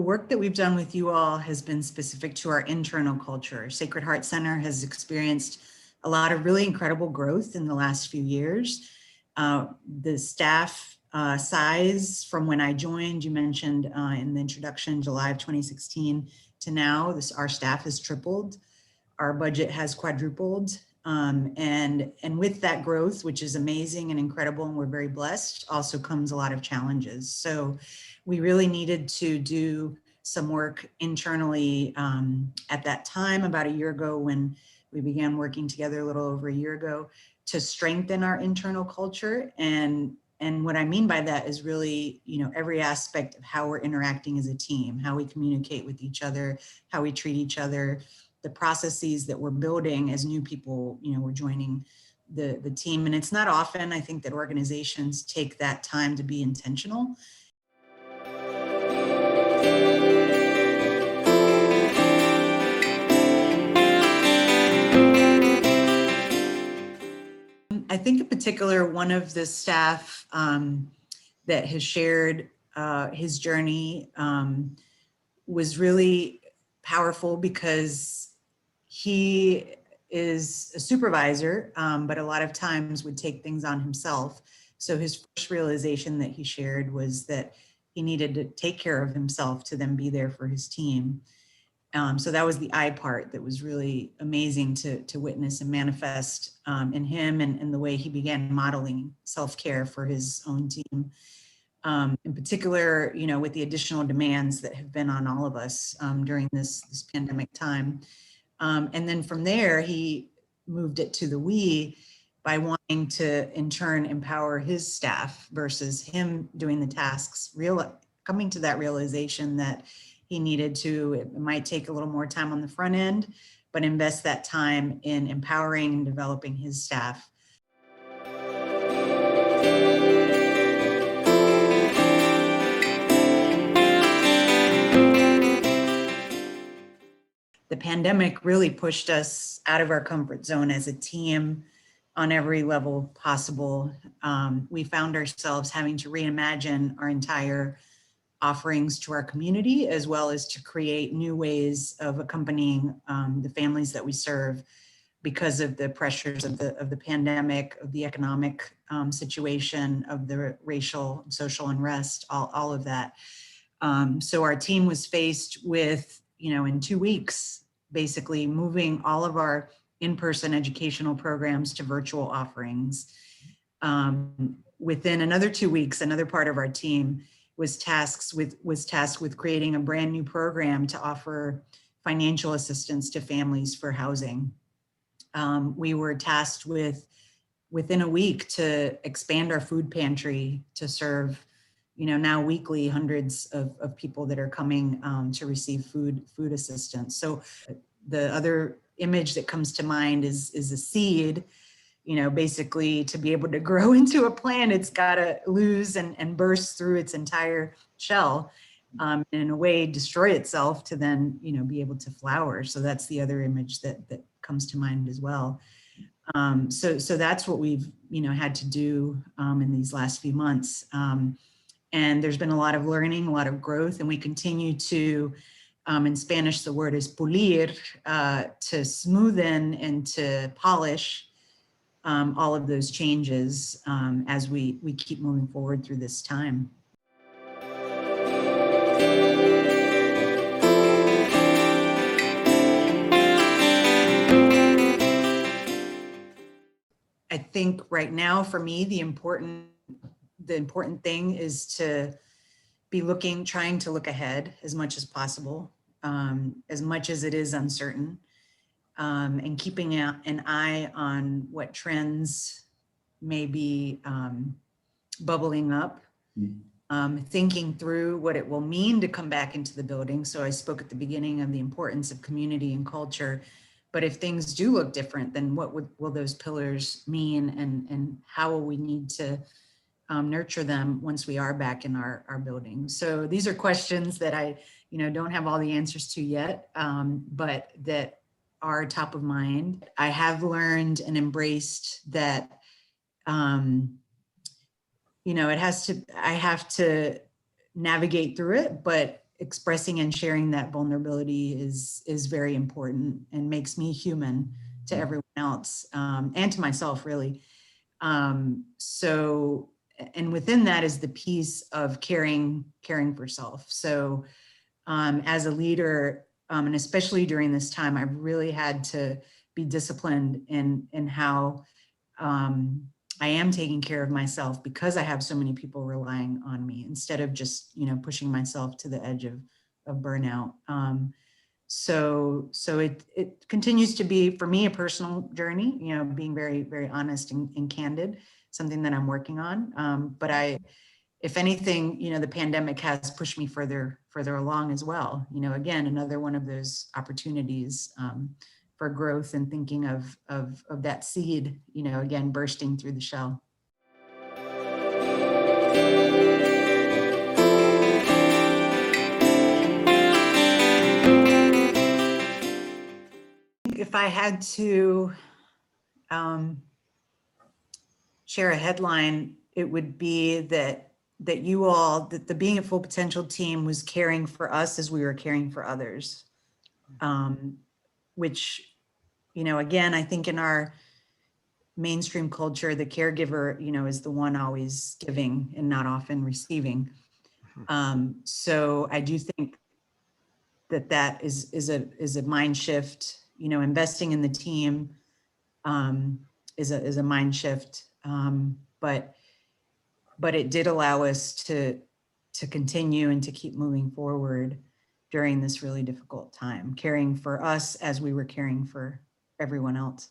work that we've done with you all has been specific to our internal culture. Sacred Heart Center has experienced a lot of really incredible growth in the last few years. The staff size from when I joined, you mentioned in the introduction, July of 2016 to now, our staff has tripled. Our budget has quadrupled. And with that growth, which is amazing and incredible, and we're very blessed, also comes a lot of challenges. So we really needed to do some work internally at that time, about a year ago, when we began working together a little over a year ago, to strengthen our internal culture. And what I mean by that is really, every aspect of how we're interacting as a team, how we communicate with each other, how we treat each other, the processes that we're building as new people, we're joining the team. And it's not often, I think, that organizations take that time to be intentional. I think in particular, one of the staff that has shared his journey was really powerful, because he is a supervisor, but a lot of times would take things on himself. So his first realization that he shared was that he needed to take care of himself to then be there for his team. So that was the I part that was really amazing to witness and manifest in him, and the way he began modeling self-care for his own team. In particular, with the additional demands that have been on all of us during this pandemic time. And then from there, he moved it to the we by wanting to, in turn, empower his staff versus him doing the tasks, coming to that realization that he needed to, it might take a little more time on the front end, but invest that time in empowering and developing his staff. The pandemic really pushed us out of our comfort zone as a team on every level possible. We found ourselves having to reimagine our entire offerings to our community, as well as to create new ways of accompanying the families that we serve, because of the pressures of the pandemic, of the economic situation, of the racial and social unrest, all of that. So our team was faced with, in 2 weeks, basically moving all of our in-person educational programs to virtual offerings. Within another 2 weeks, another part of our team was tasked with creating a brand new program to offer financial assistance to families for housing. We were tasked with, within a week, to expand our food pantry to serve, now weekly, hundreds of people that are coming to receive food assistance. So the other image that comes to mind is a seed. Basically, to be able to grow into a plant, it's got to lose and burst through its entire shell, and in a way destroy itself to then, be able to flower. So that's the other image that comes to mind as well. So that's what we've, had to do in these last few months. And there's been a lot of learning, a lot of growth, and we continue to, in Spanish, the word is pulir, to smoothen and to polish all of those changes as we keep moving forward through this time. I think right now, for me, the important thing is to be trying to look ahead as much as possible, as much as it is uncertain. And keeping an eye on what trends may be bubbling up, thinking through what it will mean to come back into the building. So I spoke at the beginning of the importance of community and culture, but if things do look different, then what will those pillars mean, and how will we need to nurture them once we are back in our building? So these are questions that I don't have all the answers to yet, but that are top of mind. I have learned and embraced that, I have to navigate through it, but expressing and sharing that vulnerability is very important and makes me human to everyone else, and to myself, really. So, and within that is the piece of caring for self. So as a leader, and especially during this time, I've really had to be disciplined in how I am taking care of myself, because I have so many people relying on me, instead of just, pushing myself to the edge of burnout. So it continues to be, for me, a personal journey, being very, very honest and candid, something that I'm working on. But if anything, the pandemic has pushed me further along as well. Again, another one of those opportunities for growth, and thinking of that seed, again, bursting through the shell. If I had to share a headline, it would be that you all, that the Being at Full Potential team was caring for us as we were caring for others. Which, again, I think in our mainstream culture, the caregiver, is the one always giving and not often receiving. So I do think that is a mind shift. Investing in the team is a mind shift. But it did allow us to continue and to keep moving forward during this really difficult time, caring for us as we were caring for everyone else.